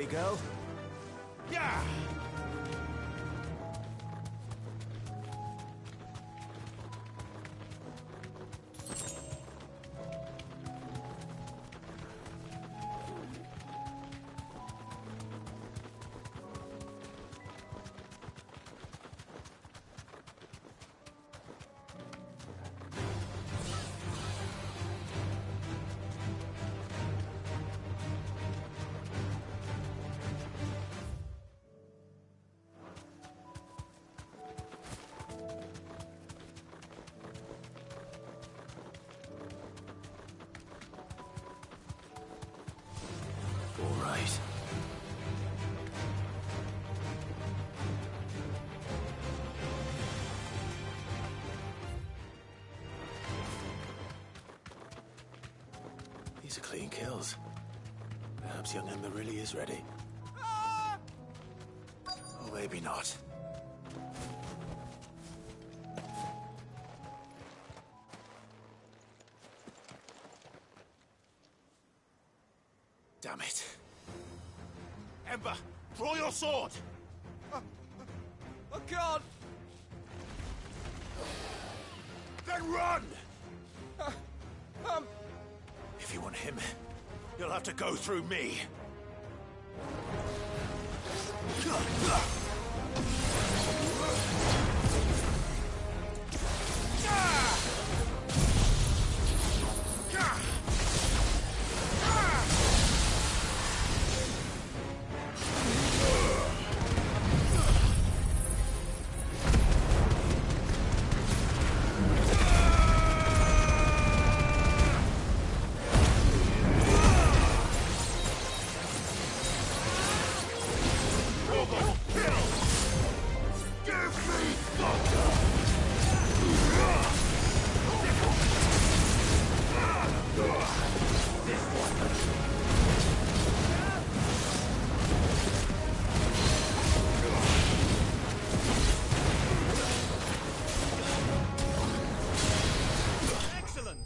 Ready, girl? Yeah! All right. These are clean kills. Perhaps young Ember really is ready. Or maybe not. Damn it. Ember, draw your sword! I can't! Then run! If you want him, You'll have to go through me. Excellent!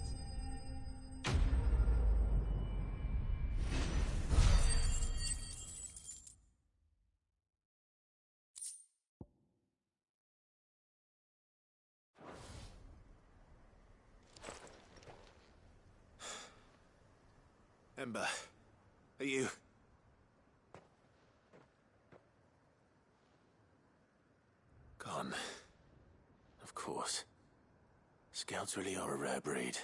Ember, are you... Gone. Of course. Scouts really are a rare breed.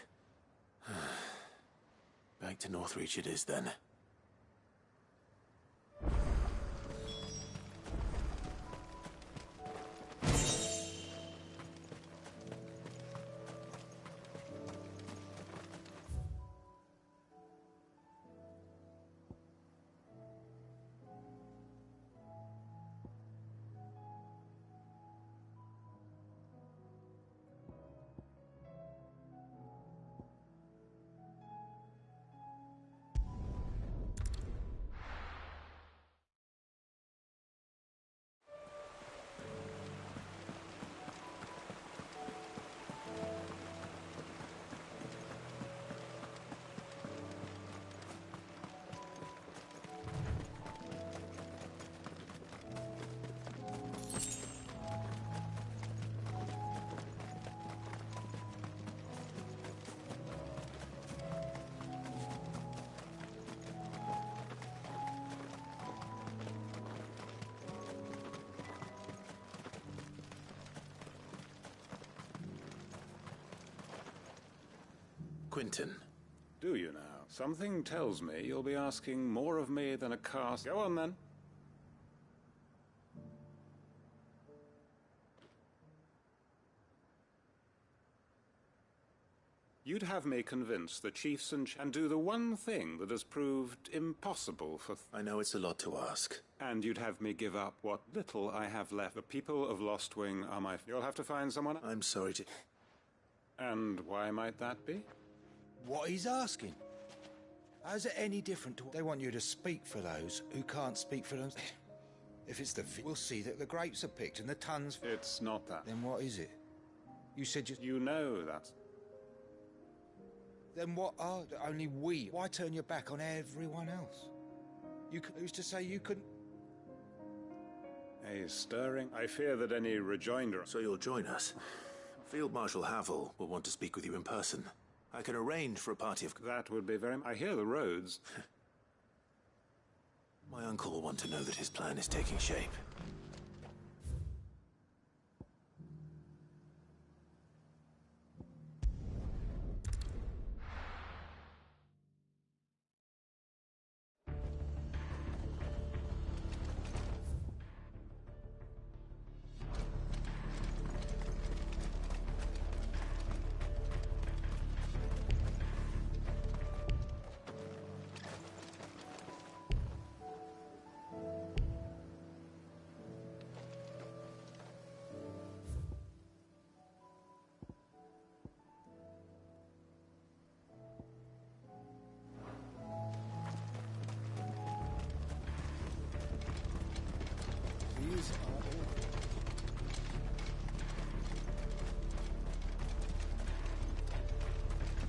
Back to Northreach it is then. Quinton. Do you now? Something tells me you'll be asking more of me than a cast. Go on, then. You'd have me convince the chiefs and do the one thing that has proved impossible for... I know it's a lot to ask. And you'd have me give up what little I have left. The people of Lostwing are my... You'll have to find someone... I'm sorry to... And why might that be? What he's asking. How's it any different to... They want you to speak for those who can't speak for them. If it's the... We'll see that the grapes are picked and the tons... It's not that. Then what is it? You said you... You know that. Then what are... Only we... Why turn your back on everyone else? Who's to say you couldn't? A stirring. I fear that any rejoinder. So you'll join us. Field Marshal Havel will want to speak with you in person. I can arrange for a party of... That would be very... I hear the roads. My uncle will want to know that his plan is taking shape.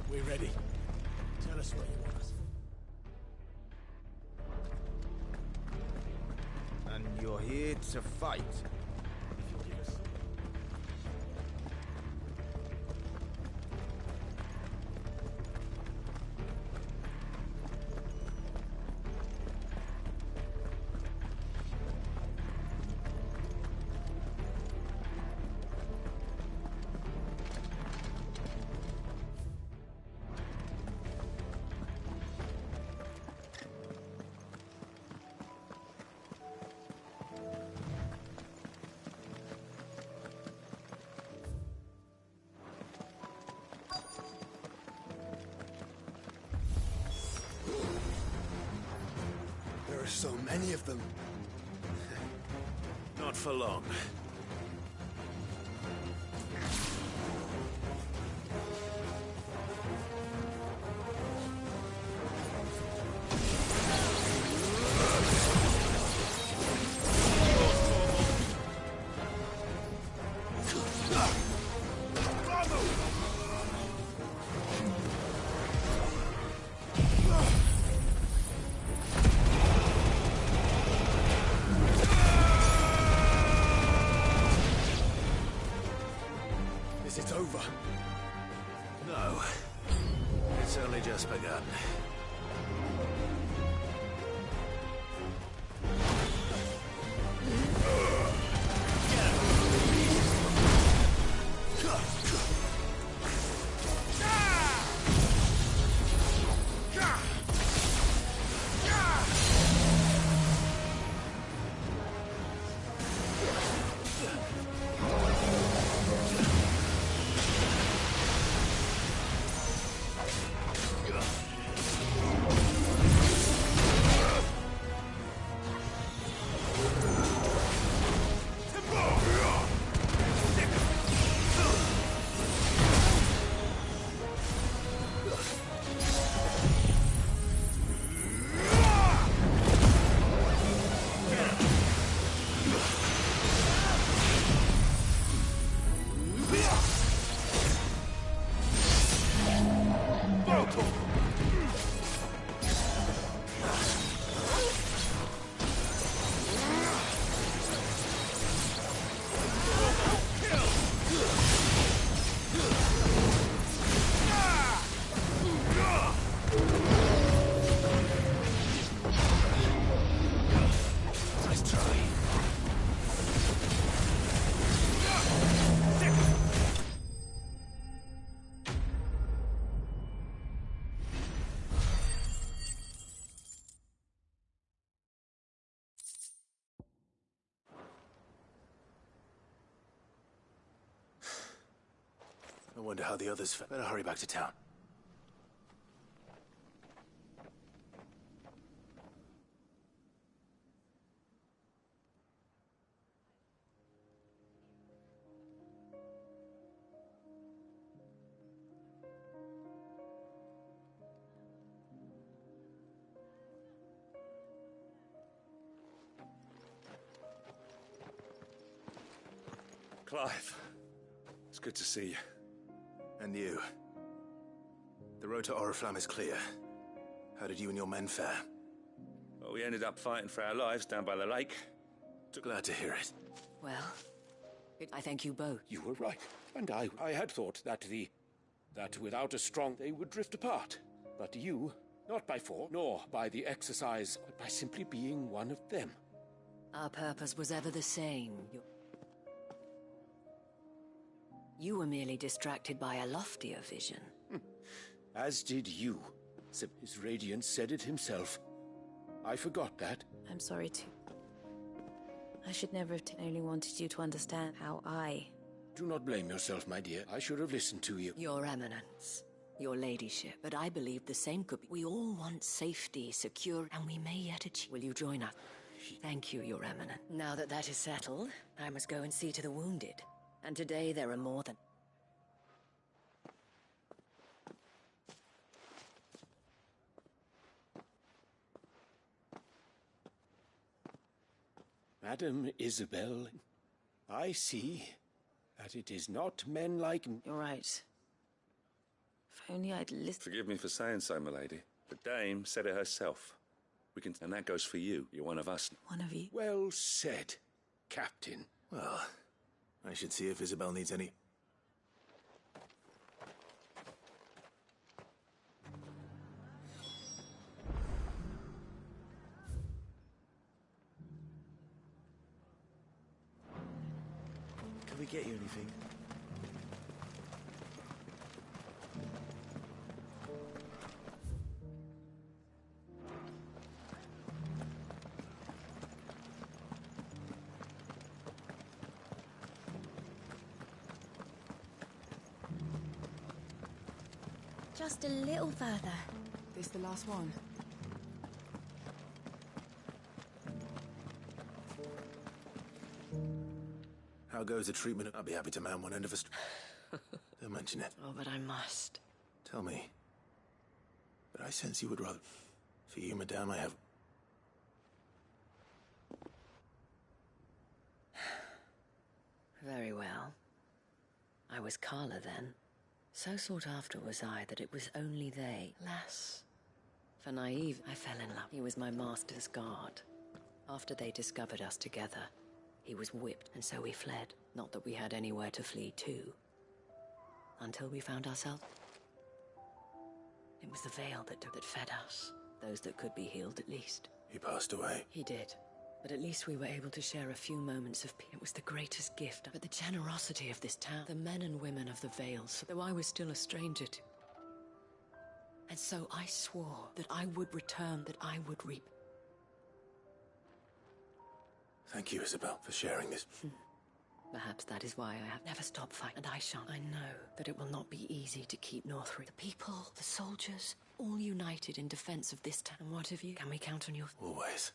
We're ready. Tell us where you want us. And you're here to fight? There are so many of them. Not for long. Is it over? No. It's only just begun. I wonder how the others felt. Better hurry back to town. Clive, it's good to see you. And you. The road to Oriflamme is clear. How did you and your men fare? Well, we ended up fighting for our lives down by the lake. Glad to hear it. Well, I thank you both. You were right. And I had thought that that without a strong, they would drift apart. But you, not by force, nor by the exercise, but by simply being one of them. Our purpose was ever the same. You were merely distracted by a loftier vision. As did you. His radiance said it himself. I forgot that. I'm sorry too. I should never have only wanted you to understand how I... Do not blame yourself, my dear. I should have listened to you. Your Eminence, your ladyship, but I believe the same could be. We all want safety, secure, and we may yet achieve. Will you join us? Thank you, Your Eminence. Now that that is settled, I must go and see to the wounded. And today there are more than... Madam Isabel, I see that it is not men like... You're right. If only I'd listened... Forgive me for saying so, my lady. The dame said it herself. We can... And that goes for you. You're one of us. One of you. Well said, Captain. Well, I should see if Isabel needs any... Can we get you anything? Just a little further. This the last one? How goes the treatment? I'll be happy to man one end of a Don't mention it. Oh, but I must. Tell me. But I sense you would rather... For you, madame, I have... Very well. I was Carla then. So sought after was I that it was only they. Alas, for naive, I fell in love. He was my master's guard. After they discovered us together, he was whipped, and so we fled. Not that we had anywhere to flee to. Until we found ourselves. It was the veil that fed us. Those that could be healed, at least. He passed away. He did. But at least we were able to share a few moments of peace. It was the greatest gift. But the generosity of this town, the men and women of the Vales, though I was still a stranger to... And so I swore that I would return, that I would reap. Thank you, Isabel, for sharing this. Perhaps that is why I have never stopped fighting, and I shall. I know that it will not be easy to keep Northrend. The people, the soldiers, all united in defense of this town. And what of you? Can we count on you? Always.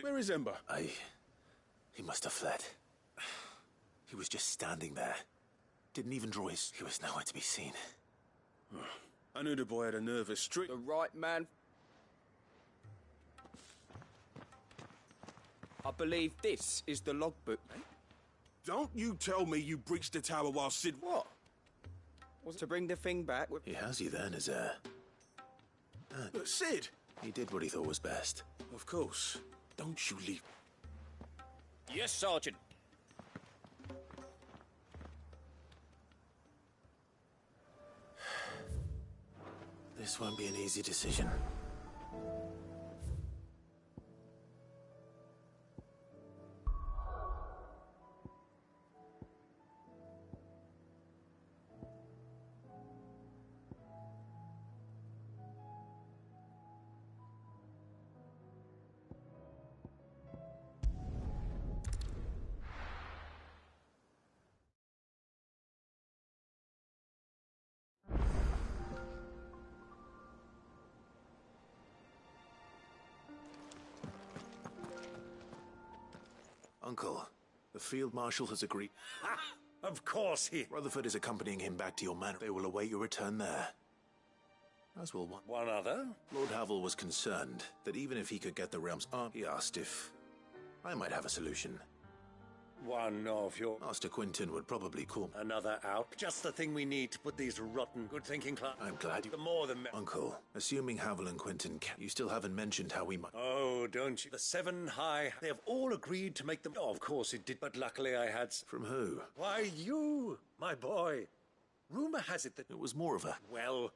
Where is Ember? He must have fled. He was just standing there. Didn't even draw his... He was nowhere to be seen. I knew the boy had a nervous streak. The right man. I believe this is the logbook. Don't you tell me you breached the tower while Sid... What? Was it to bring the thing back? He has you then, as heir. But Sid! He did what he thought was best. Of course. Don't you leave... Yes, Sergeant. This won't be an easy decision. Uncle, the Field Marshal has agreed. Of course he... Rutherford is accompanying him back to your manor. They will await your return there. As will one. One other? Lord Havel was concerned that even if he could get the realms on, he asked if I might have a solution. One of your... Master Quinton would probably call Another out. Just the thing we need to put these rotten, good-thinking class... I'm glad you... The more the... Uncle, assuming Havel and Quinton can... You still haven't mentioned how we might... Oh, don't you? The Seven High... They have all agreed to make them... Oh, of course it did, but luckily I had... From who? Why, you, my boy. Rumor has it that... It was more of a... Well...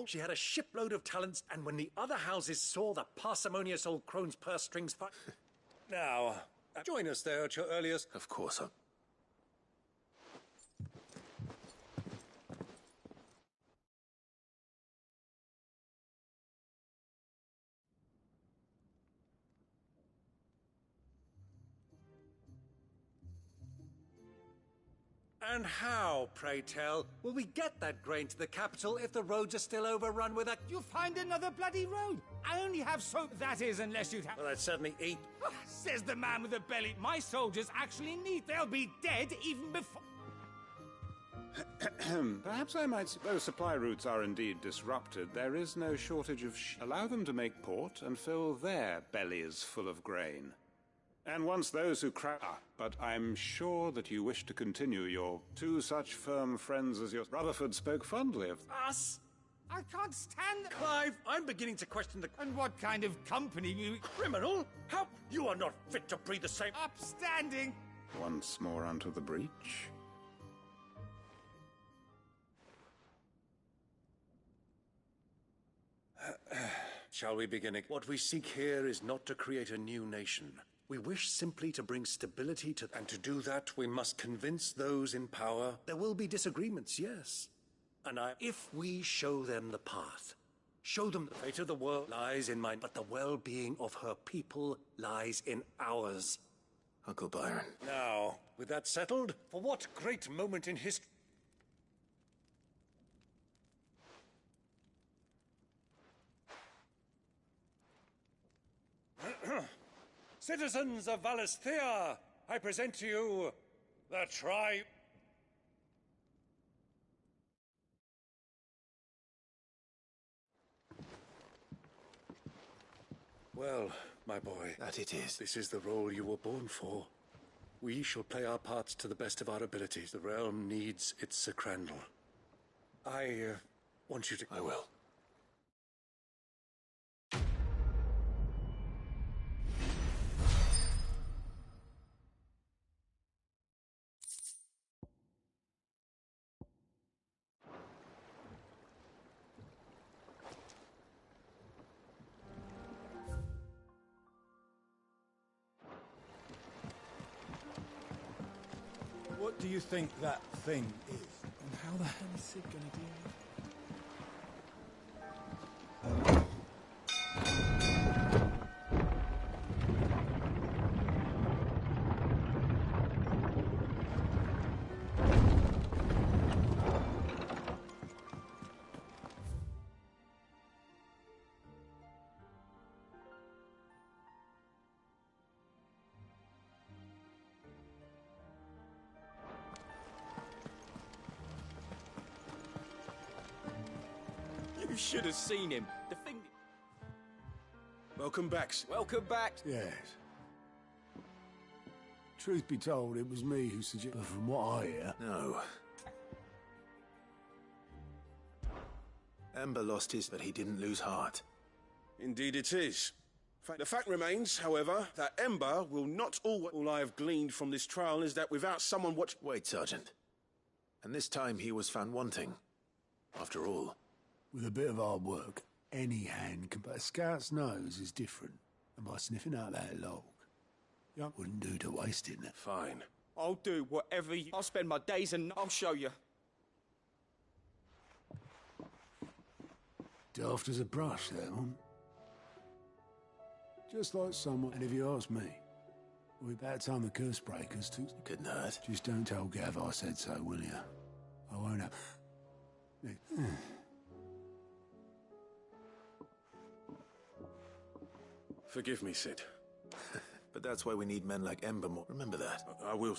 She had a shipload of talents, and when the other houses saw the parsimonious old crone's purse strings... Now, join us there at your earliest... Of course, And how, pray tell, will we get that grain to the capital if the roads are still overrun with a... You'll find another bloody road. I only have so... That is, unless you'd have... Well, I'd certainly eat... Says the man with the belly. My soldiers actually need... They'll be dead even before... Perhaps I might... Though supply routes are indeed disrupted, there is no shortage of allow them to make port and fill their bellies full of grain. And once those who but I'm sure that you wish to continue your two such firm friends as your... Rutherford spoke fondly of... Us? I can't stand... Clive, I'm beginning to question the... And what kind of company we... Criminal? How? You are not fit to breathe the same... Upstanding! Once more unto the breach. Shall we begin again? What we seek here is not to create a new nation. We wish simply to bring stability to... And to do that, we must convince those in power. There will be disagreements, yes. If we show them the path, show them the fate of the world lies in mine, but the well-being of her people lies in ours. Uncle Byron. Now, with that settled, for what great moment in history... Citizens of Valisthea, I present to you the Well, my boy. That it is. This is the role you were born for. We shall play our parts to the best of our abilities. The realm needs its Sir Crandall. I want you to... I will. What do you think that thing is? And how the hell is Sid gonna deal with it? You should have seen him. The thing... Welcome back. Welcome back. Yes. Truth be told, it was me who suggested... But from what I hear... No. Ember lost his, but he didn't lose heart. Indeed it is. The fact remains, however, that Ember will not all I have gleaned from this trial is that without someone watch... Wait, Sergeant. And this time he was found wanting. After all. With a bit of hard work, any hand can... But a scout's nose is different. And by sniffing out that log, wouldn't do to waste it. Fine. I'll do whatever you... I'll spend my days and I'll show you. Daft as a brush, that one. Just like someone... And if you ask me, we're about time the curse breakers took... Good nerd. Just don't tell Gav I said so, will you? I won't have... Forgive me, Sid. But that's why we need men like Embermore. Remember that. I will.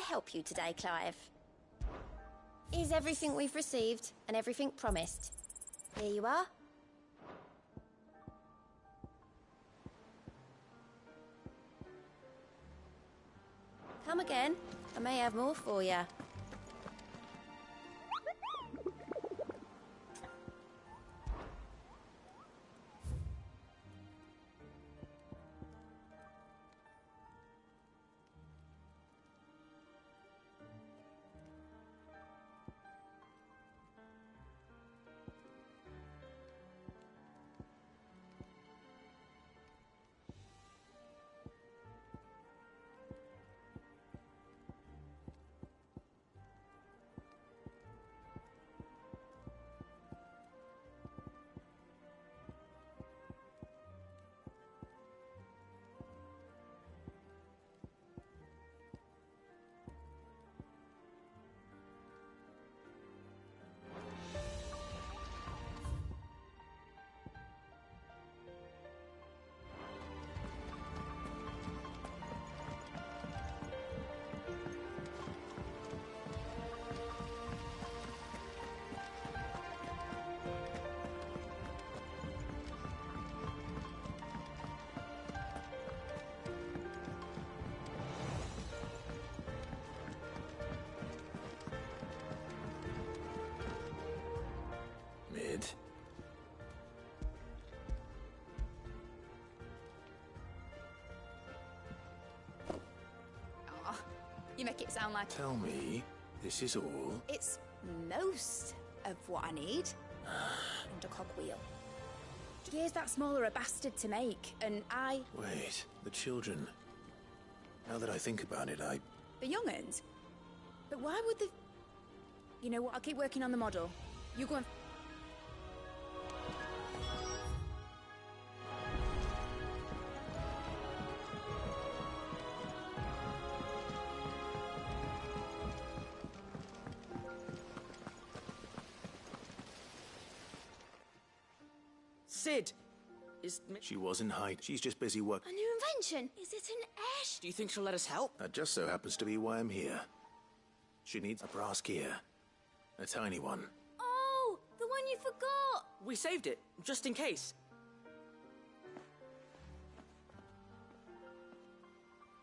Help you today, Clive? Is everything we've received and everything promised? Here you are. Come again. I may have more for you. Mid. Oh, you make it sound like... Tell me, this is all? It's most of what I need. And a cogwheel. Gears that small are a bastard to make, and I... Wait, the children. Now that I think about it, The young'uns? But why would the... You know what, I'll keep working on the model. You go and... Sid! She wasn't hiding. She's just busy working. A new invention? Is it an ash? Do you think she'll let us help? That just so happens to be why I'm here. She needs a brass gear. A tiny one. Oh, the one you forgot! We saved it, just in case.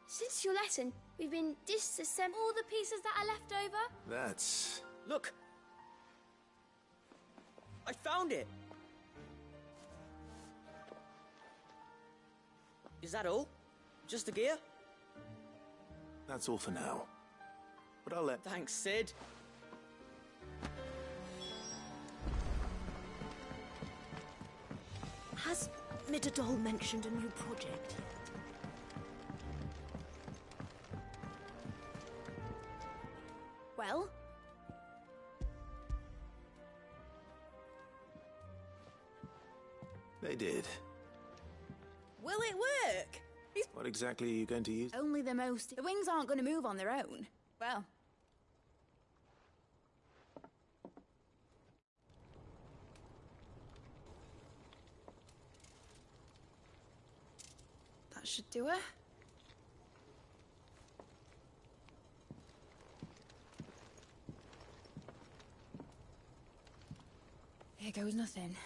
Since your lesson, we've been disassembling all the pieces that are left over. That's... Look! I found it! Is that all? Just the gear? That's all for now. But I'll let... Thanks, Sid. Has Midadol mentioned a new project yet? Well? They did. Will it work? What exactly are you going to use? Only the most... The wings aren't going to move on their own. Well... That should do it. Here goes nothing.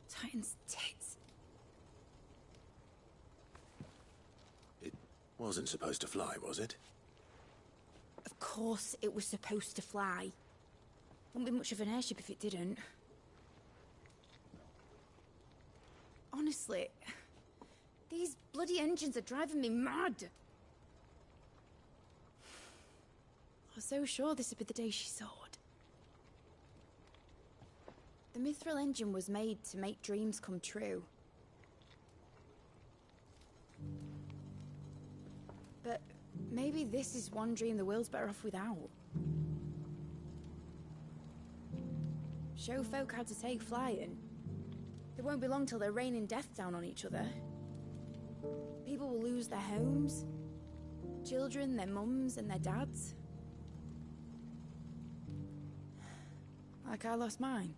Titan's tits. It wasn't supposed to fly, was it? Of course it was supposed to fly. Wouldn't be much of an airship if it didn't. Honestly, these bloody engines are driving me mad. I was so sure this would be the day she soared. The Mithril engine was made to make dreams come true. But maybe this is one dream the world's better off without. Show folk how to take flying. It won't be long till they're raining death down on each other. People will lose their homes. Children, their mums and their dads. Like I lost mine.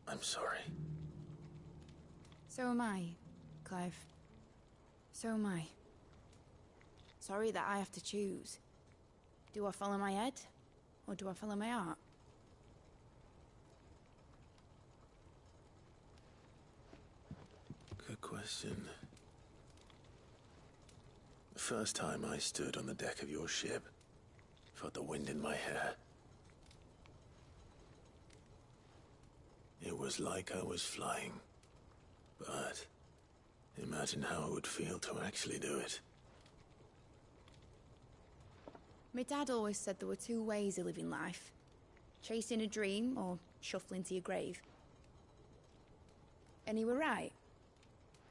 I'm sorry. So am I, Clive. So am I. Sorry that I have to choose. Do I follow my head, or do I follow my heart? Good question. The first time I stood on the deck of your ship, felt the wind in my hair. It was like I was flying. But imagine how it would feel to actually do it. My dad always said there were two ways of living life. Chasing a dream or shuffling to your grave. And he were right.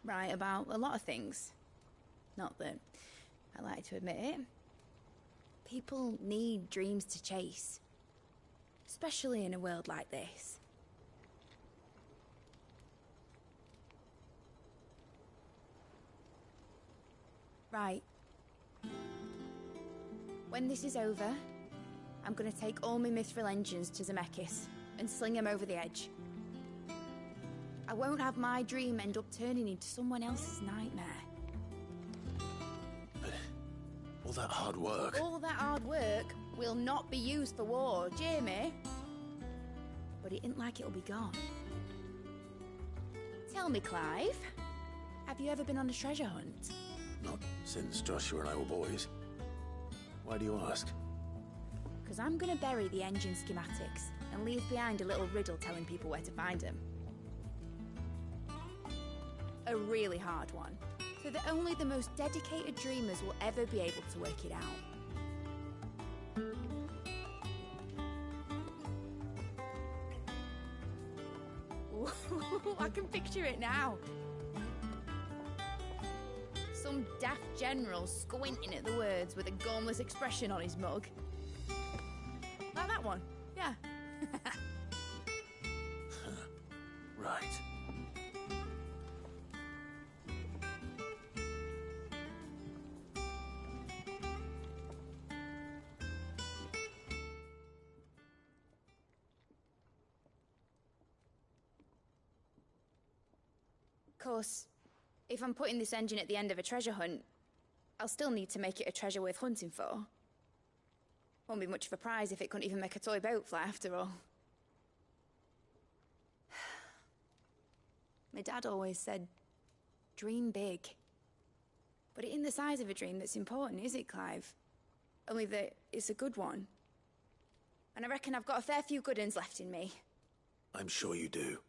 Right about a lot of things. Not that I like to admit it. People need dreams to chase. Especially in a world like this. Right. When this is over, I'm gonna take all my Mithril engines to Zemeckis and sling them over the edge. I won't have my dream end up turning into someone else's nightmare. But all that hard work... All that hard work will not be used for war, Jamie. But it isn't like it'll be gone. Tell me, Clive, have you ever been on a treasure hunt? Not since Joshua and I were boys. Why do you ask? Because I'm gonna bury the engine schematics and leave behind a little riddle telling people where to find them. A really hard one, so that only the most dedicated dreamers will ever be able to work it out. Ooh, I can picture it now. Some daft general squinting at the words with a gormless expression on his mug. Like that one, yeah. Right. Of course, if I'm putting this engine at the end of a treasure hunt, I'll still need to make it a treasure worth hunting for. Won't be much of a prize if it couldn't even make a toy boat fly after all. My dad always said, dream big. But it ain't the size of a dream that's important, is it, Clive? Only that it's a good one. And I reckon I've got a fair few good uns left in me. I'm sure you do.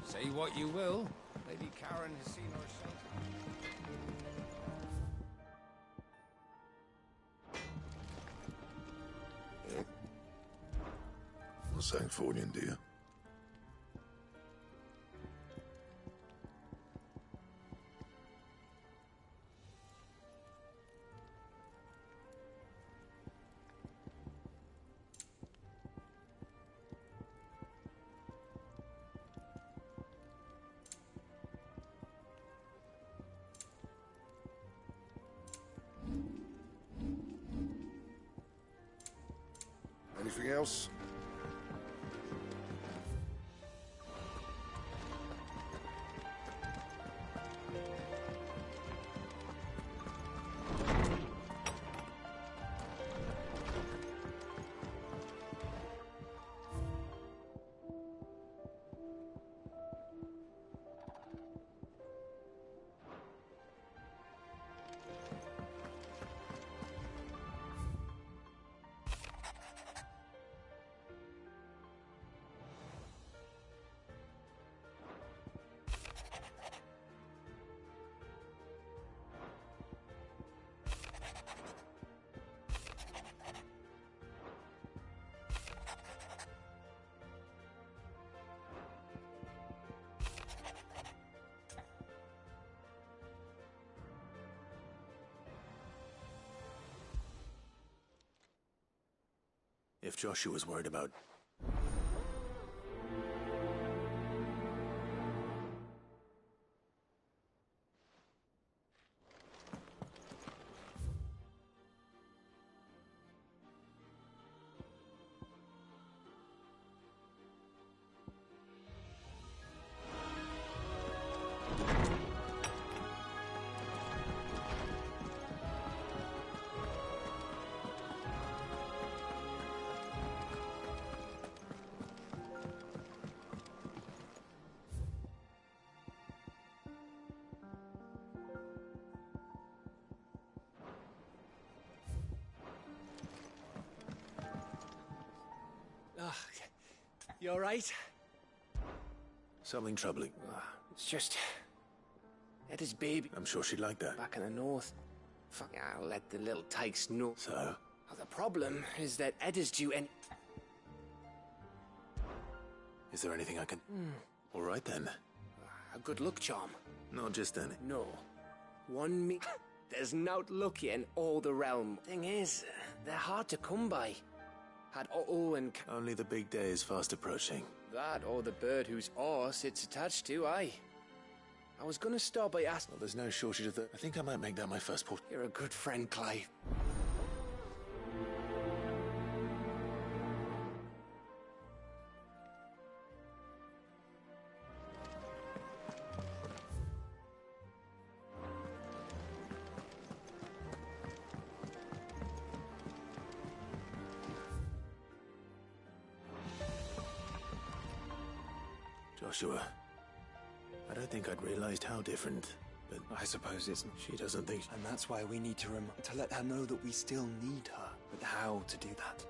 Say what you will, Lady Karen has seen her shelter. A Sancthornian, dear. Anything else? If Joshua's worried about... You alright? Something troubling. It's just... Eda's baby. I'm sure she'd like that. Back in the north. Fuck, I'll let the little tykes know. So? Well, the problem is that Eda's due any... Is there anything I can... All right, then. A good luck charm. Not just any. No. One me... There's naught lucky in all the realm. Thing is, they're hard to come by. Had Otto and... Only the big day is fast approaching. That, or the bird whose oar sits attached to, aye. I was gonna start by asking... Well, there's no shortage of that. I think I might make that my first port. You're a good friend, Clive. Joshua, I don't think I'd realized how different, but... I suppose it's... She doesn't think... And that's why we need to let her know that we still need her. But how to do that?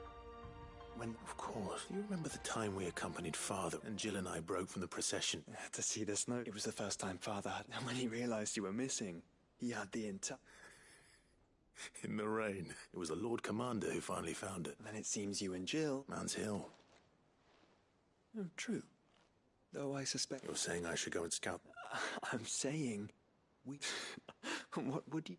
When... Of course. Do you remember the time we accompanied Father and Jill and I broke from the procession? To see this note, it was the first time Father had... And when he realized you were missing, he had the entire... In the rain. It was the Lord Commander who finally found it. Then it seems you and Jill... Man's Hill. Oh, true. Though I suspect... You're saying I should go and scout? I'm saying... we... What would you...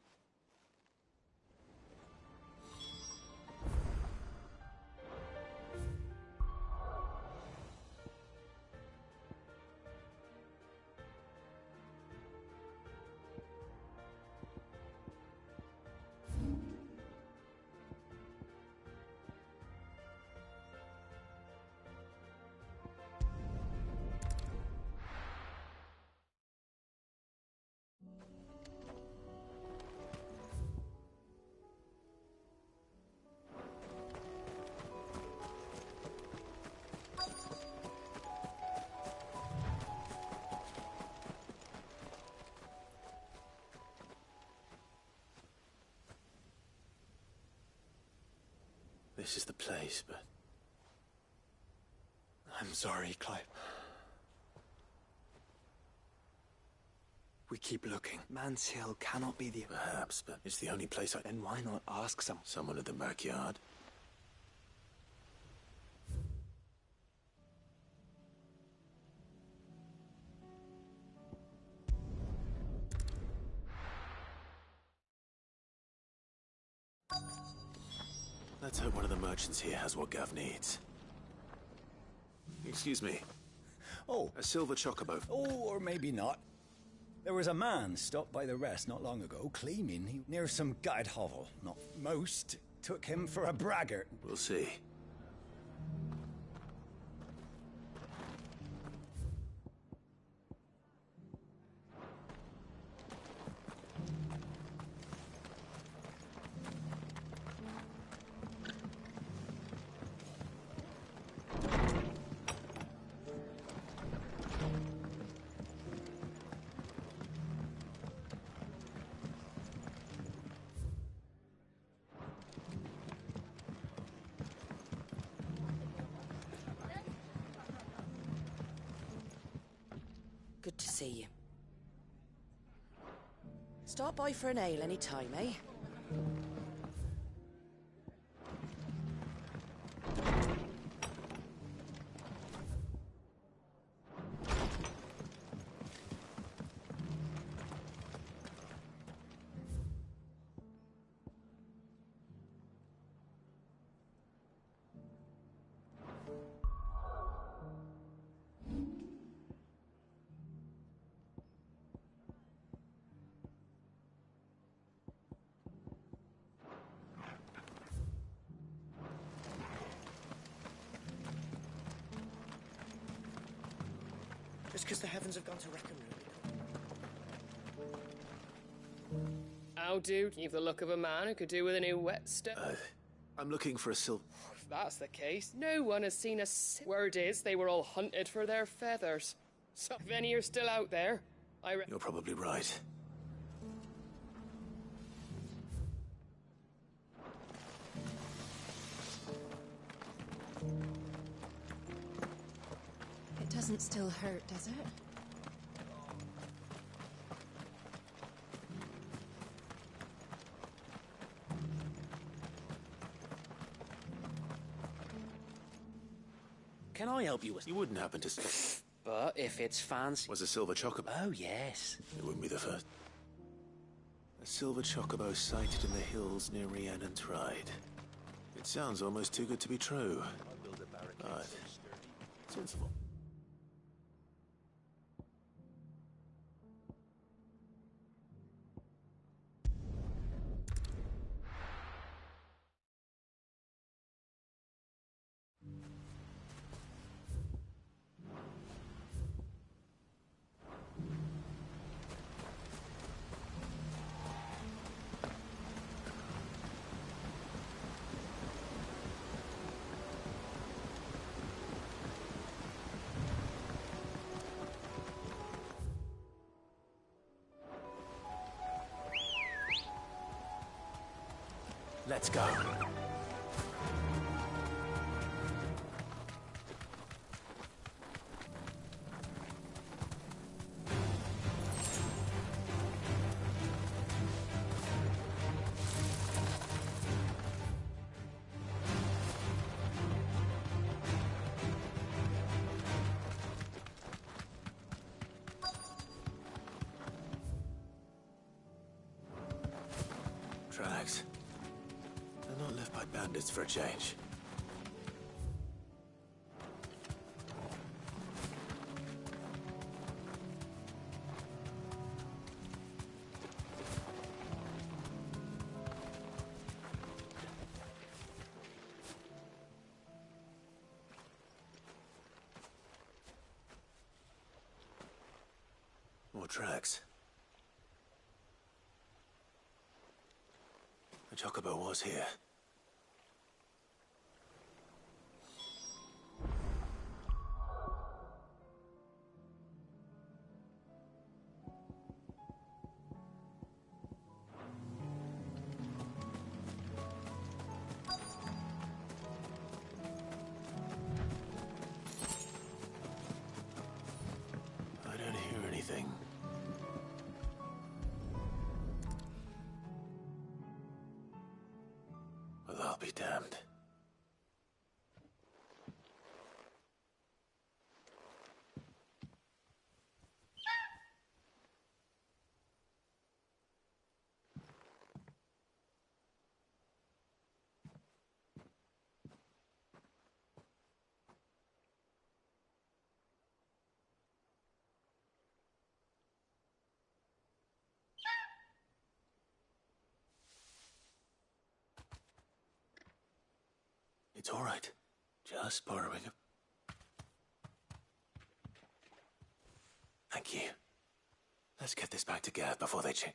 This is the place, but... I'm sorry, Clive. We keep looking. Man's Hill cannot be the... Perhaps, but it's the only place I... Then why not ask someone at the backyard? Let's hope one of the merchants here has what Gav needs. Excuse me. Oh. A silver chocobo. Oh, or maybe not. There was a man stopped by the rest not long ago, claiming he near some guide hovel. Not most took him for a braggart. We'll see. Good to see you. Stop by for an ale any time, eh? Just because the heavens have gone to wreck 'em, really. How do? You've the look of a man who could do with a new whetstone. I'm looking for a silver... If that's the case, no one has seen Word is, they were all hunted for their feathers. So if any are still out there, You're probably right. It doesn't still hurt, does it? Can I help you with... You wouldn't happen to... But if it's fancy... Was a silver chocobo? Oh, yes. It wouldn't be the first. A silver chocobo sighted in the hills near Rhiannon Tride. It sounds almost too good to be true. But... sensible. Let's go. Tracks. They're not left by bandits for a change. More tracks. The chocobo was here. I don't hear anything. Well, I'll be damned. It's all right. Just borrowing a... Thank you. Let's get this back to Gav before they change.